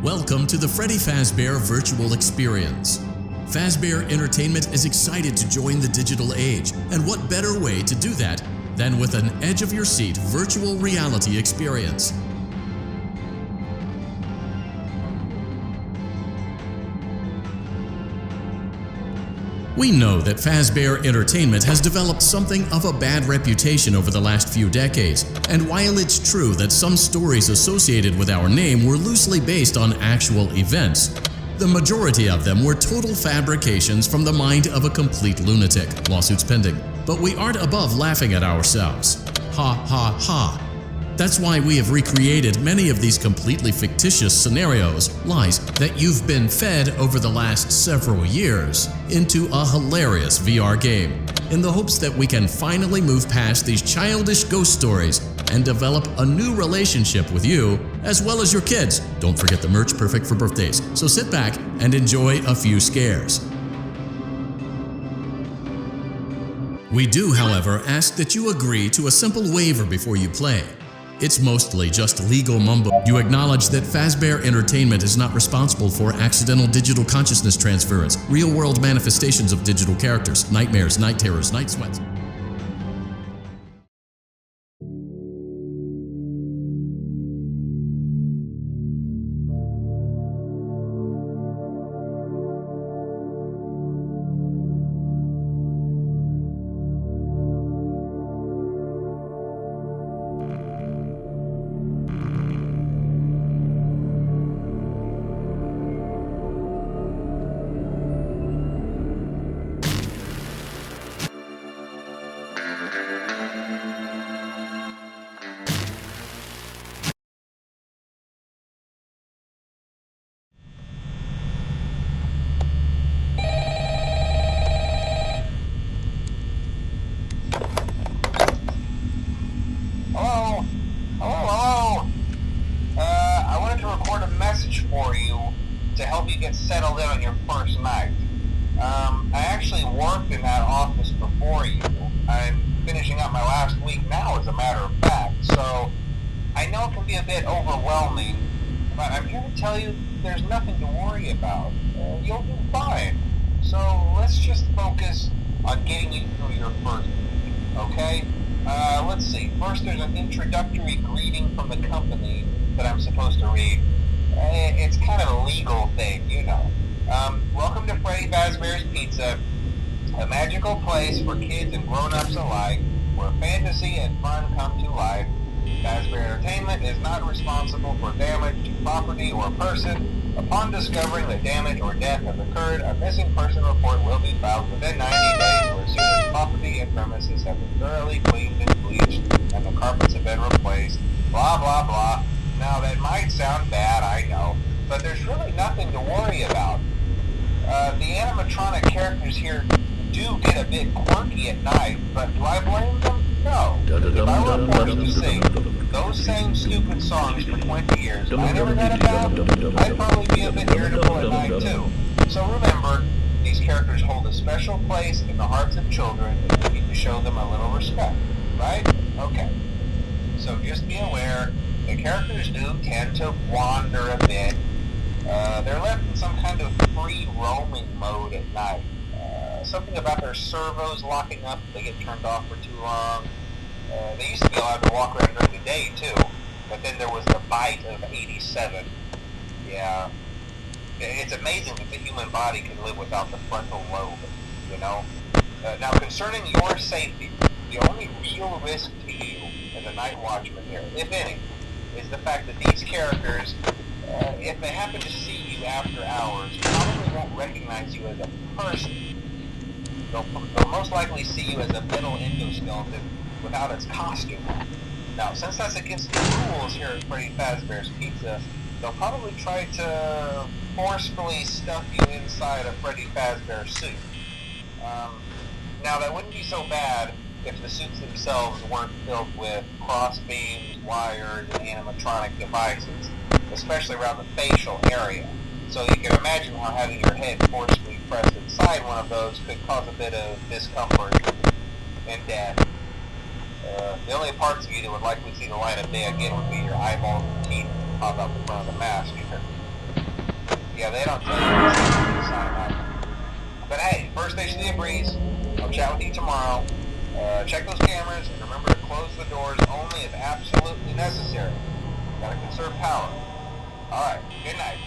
Welcome to the Freddy Fazbear Virtual Experience. Fazbear Entertainment is excited to join the digital age, and what better way to do that than with an edge-of-your-seat virtual reality experience. We know that Fazbear Entertainment has developed something of a bad reputation over the last few decades, and while it's true that some stories associated with our name were loosely based on actual events, the majority of them were total fabrications from the mind of a complete lunatic, lawsuits pending. But we aren't above laughing at ourselves. Ha ha ha. That's why we have recreated many of these completely fictitious scenarios, lies that you've been fed over the last several years, into a hilarious VR game, in the hopes that we can finally move past these childish ghost stories and develop a new relationship with you, as well as your kids. Don't forget the merch, perfect for birthdays. So sit back and enjoy a few scares. We do, however, ask that you agree to a simple waiver before you play. It's mostly just legal mumbo. You acknowledge that Fazbear Entertainment is not responsible for accidental digital consciousness transference, real-world manifestations of digital characters, nightmares, night terrors, night sweats. For you to help you get settled in on your first night. I actually worked in that office before you. I'm finishing up my last week now, as a matter of fact, so I know it can be a bit overwhelming, but I'm here to tell you there's nothing to worry about. You'll do fine. So let's just focus on getting you through your first week, okay? Let's see. First, there's an introductory greeting from the company that I'm supposed to read. It's kind of a legal thing, you know. Welcome to Freddy Fazbear's Pizza, a magical place for kids and grown-ups alike, where fantasy and fun come to life. Fazbear Entertainment is not responsible for damage to property or person. Upon discovering that damage or death has occurred, a missing person report will be filed within 90 days, or as soon as property and premises have been thoroughly cleaned and bleached and the carpets have been replaced. Blah, blah, blah. Now, that might sound bad, I know, but there's really nothing to worry about. The animatronic characters here do get a bit quirky at night, but do I blame them? No. If I were forced to sing those same stupid songs for 20 years and I never got a bath, I'd probably be a bit irritable at night too. So remember, these characters hold a special place in the hearts of children, and we need to show them a little respect, right? Okay. So just be aware, the characters do tend to wander a bit. They're left in some kind of free roaming mode at night. Something about their servos locking up if they get turned off for too long. They used to be allowed to walk around during the day too, but then there was the bite of 87. Yeah. It's amazing that the human body can live without the frontal lobe, you know? Now, concerning your safety, the only real risk to you as a night watchman here, if any, is the fact that these characters, if they happen to see you after hours, probably won't recognize you as a person. They'll most likely see you as a metal endoskeleton without its costume. Now, since that's against the rules here at Freddy Fazbear's Pizza, they'll probably try to forcefully stuff you inside a Freddy Fazbear suit. Now, that wouldn't be so bad if the suits themselves weren't filled with cross beams, wires, and animatronic devices, especially around the facial area. So you can imagine how having your head forcefully pressed inside one of those could cause a bit of discomfort and death. The only parts of you that would likely see the light of day again would be your eyeballs and teeth that pop out in front of the mask. Yeah, they don't tell you this when you sign up. But hey, first station of the breeze. I'll chat with you tomorrow. Check those cameras and remember to close the doors only if absolutely necessary. Gotta conserve power. Alright, good night.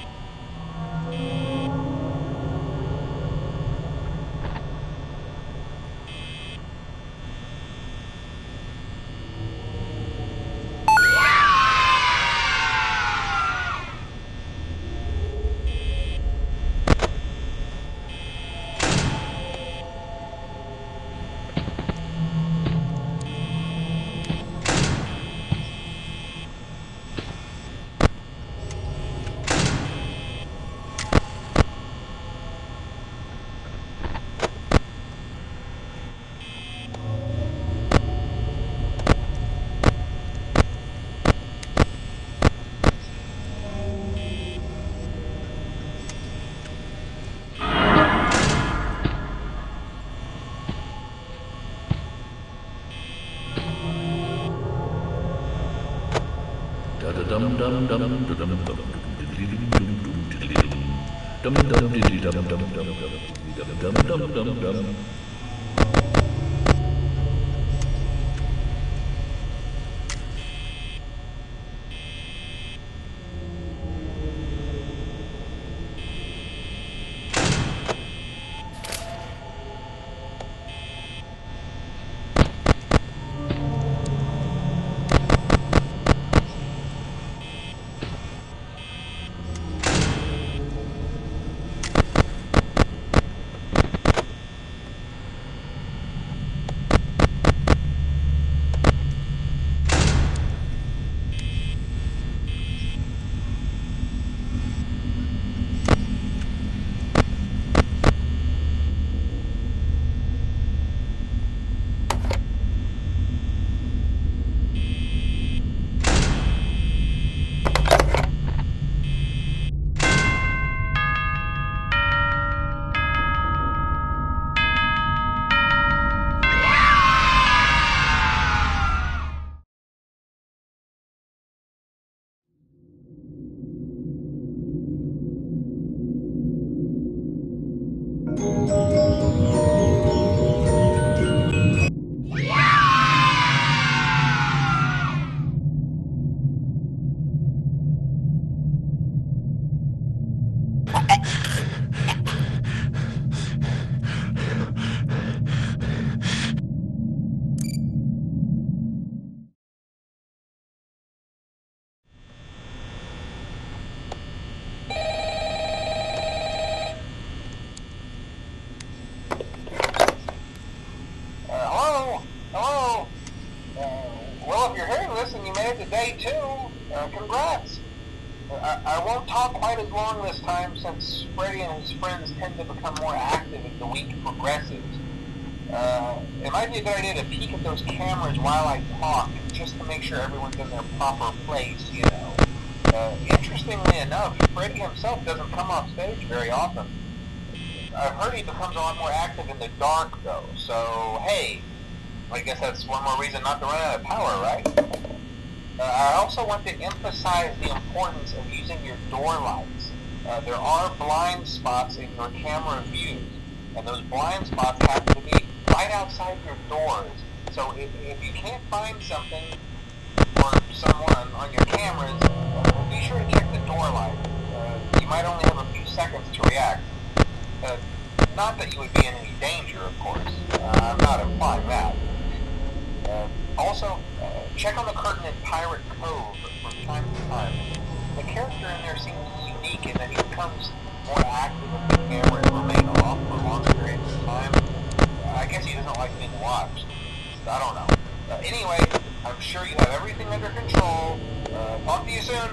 Hello? Hello? Well, if you're hearing this and you made it to day 2, congrats. I won't talk quite as long this time since Freddy and his friends tend to become more active as the week progresses. It might be a good idea to peek at those cameras while I talk, just to make sure everyone's in their proper place, you know. Interestingly enough, Freddy himself doesn't come off stage very often. I've heard he becomes a lot more active in the dark, though, so hey, I guess that's one more reason not to run out of power, right? I also want to emphasize the importance of using your door lights. There are blind spots in your camera views, and those blind spots happen to be right outside your doors. So if you can't find something or someone on your cameras, be sure to check the door light. You might only have a few seconds to react. Not that you would be in any danger, of course. I'm not implying that. Also, check on the curtain in Pirate Cove from time to time. The character in there seems unique in that he becomes more active if the cameras remain off for longer periods of time. I guess he doesn't like being watched. I don't know. Anyway, I'm sure you have everything under control. Talk to you soon.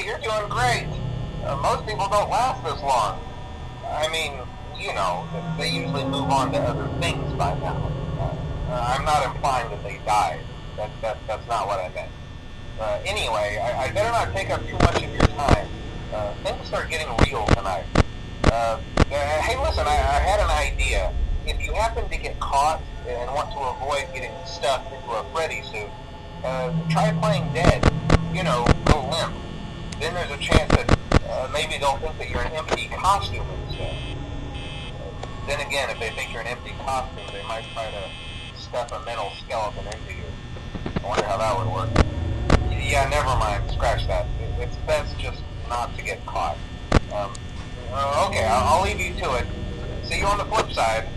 You're doing great. Most people don't last this long. I mean, you know, they usually move on to other things by now. I'm not implying that they died. That's not what I meant. Anyway, I better not take up too much of your time. Things start getting real tonight. Hey, listen, I had an idea. If you happen to get caught and want to avoid getting stuffed into a Freddy suit, try playing dead. You know, go limp. Then there's a chance that maybe they'll think that you're an empty costume instead. Then again, if they think you're an empty costume, they might try to stuff a mental skeleton into you. I wonder how that would work. Yeah, never mind. Scratch that. It's best just not to get caught. Okay, I'll leave you to it. See you on the flip side.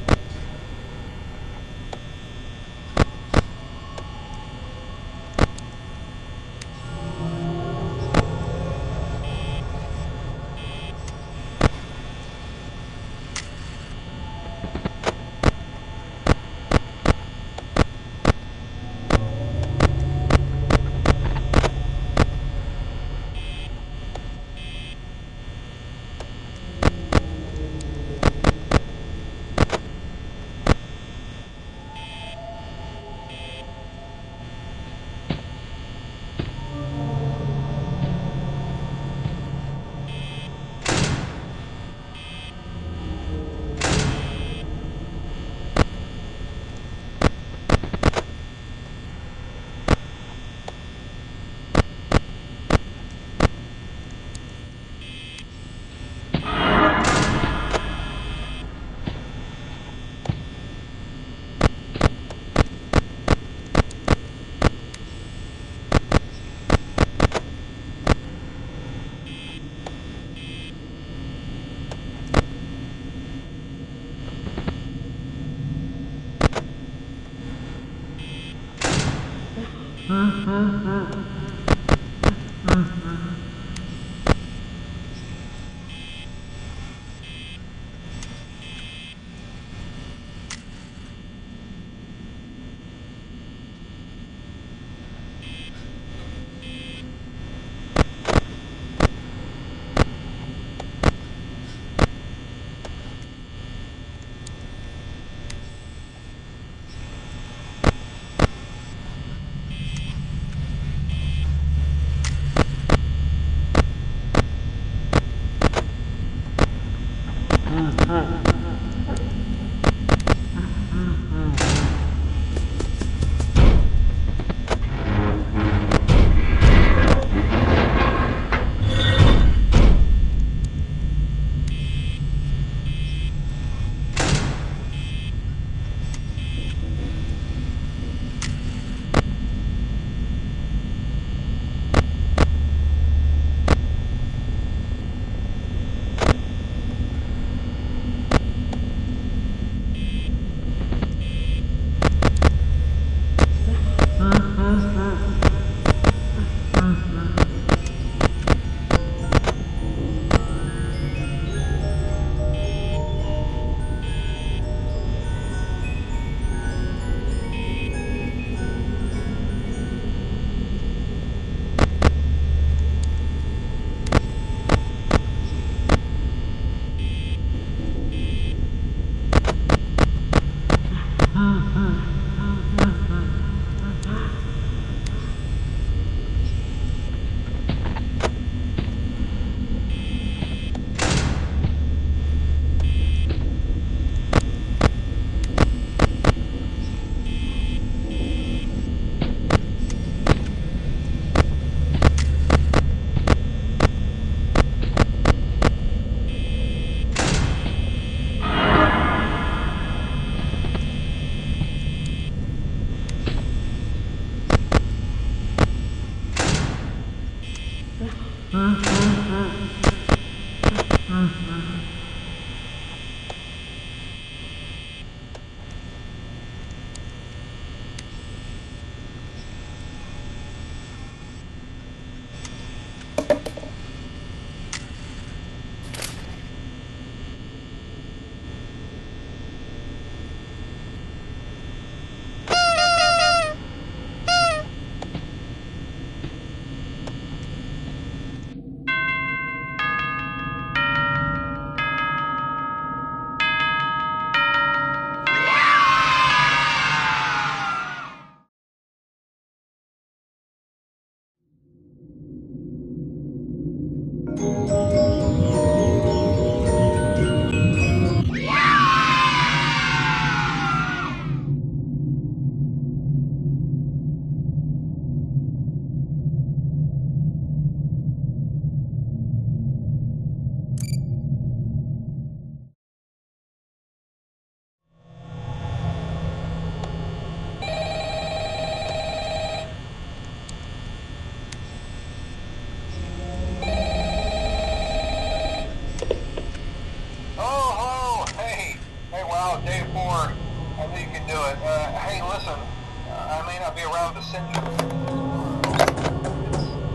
may not be around to send you.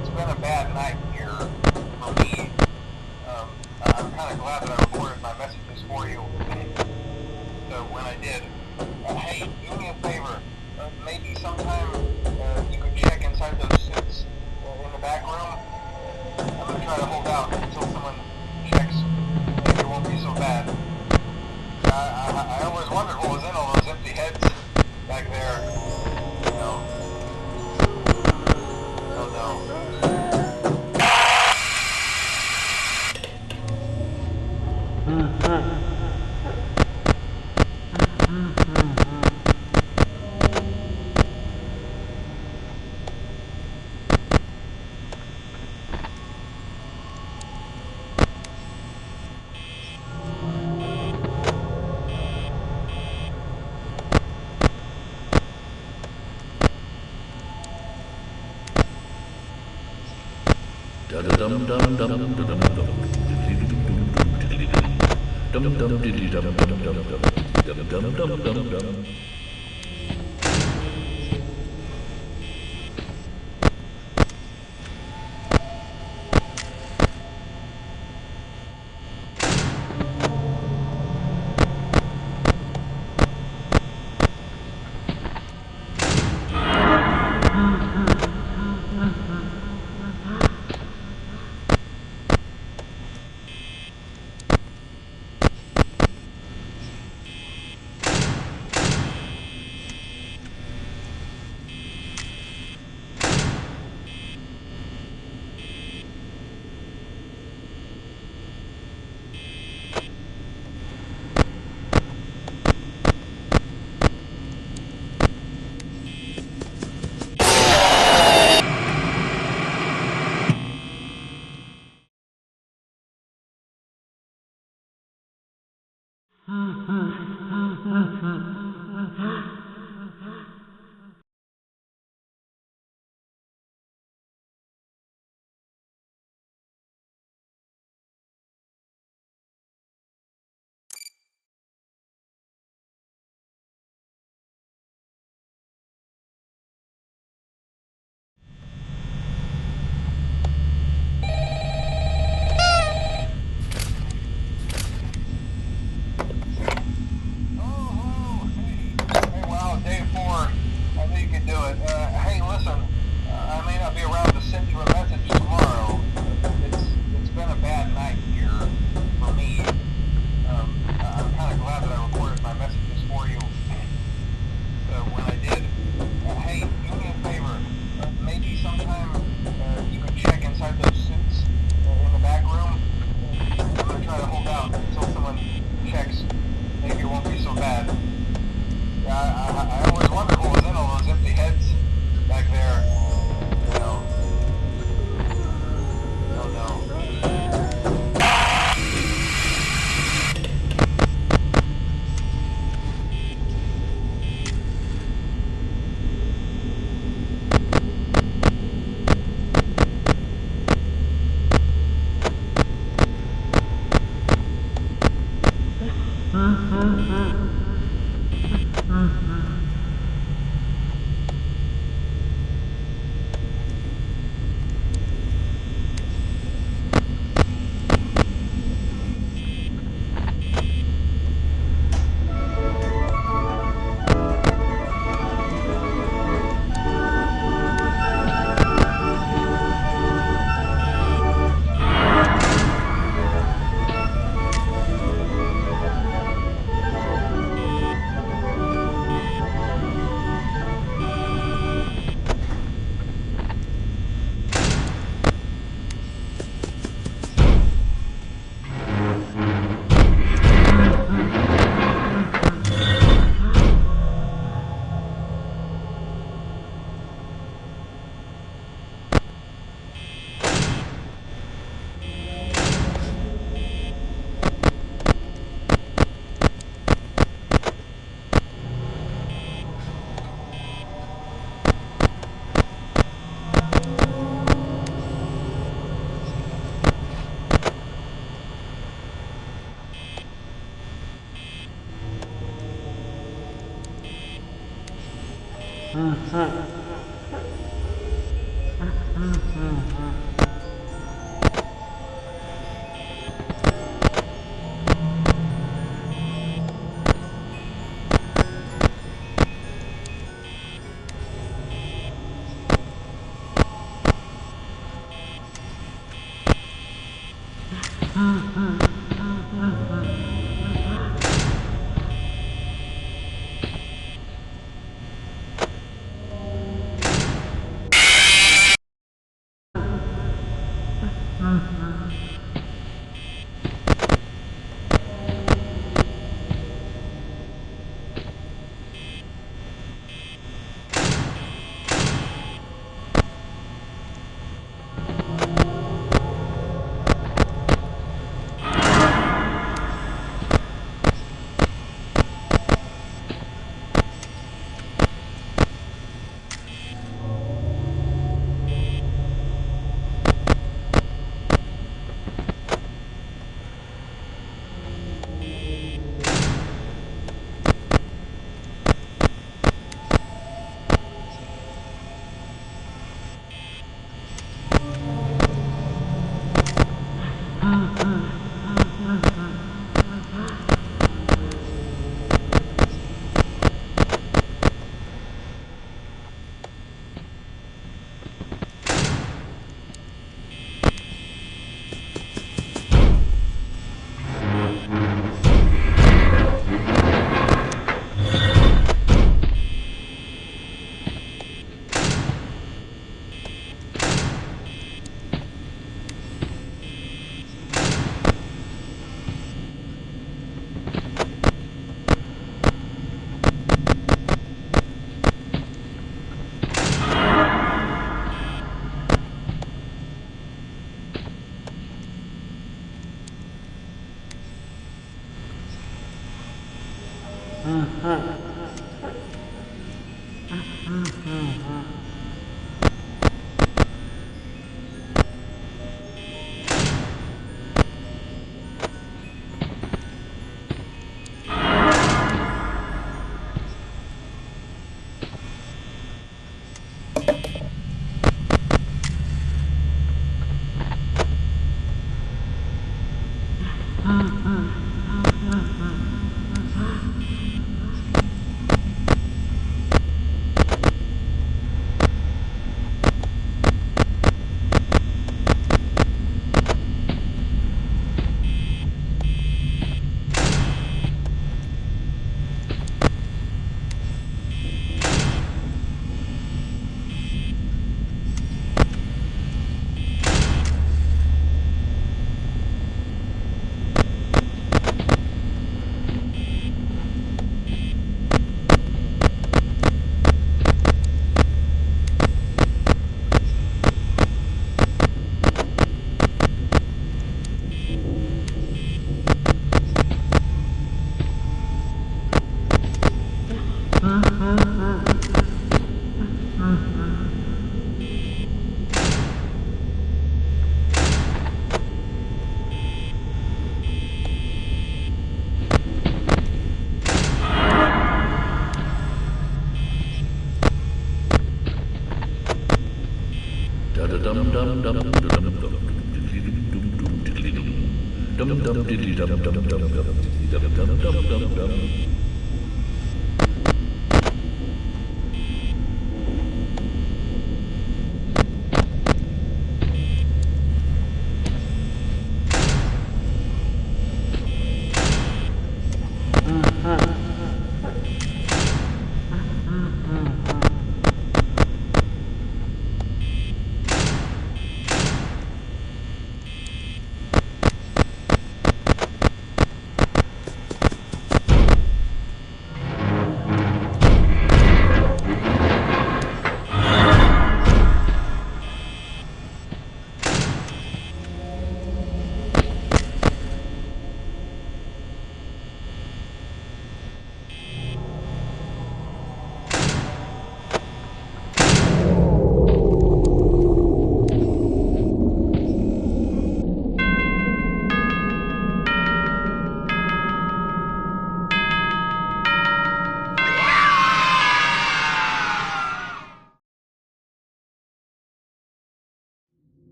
It's been a bad night here for me. I'm kind of glad that I recorded my messages for you. So when I did, hey, do me a favor. Maybe sometime you could check inside those suits in the back room. I'm gonna try to hold out until someone checks. Maybe it won't be so bad. I always wondered what was in all those empty heads back there. You know. Oh no.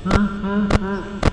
Huh?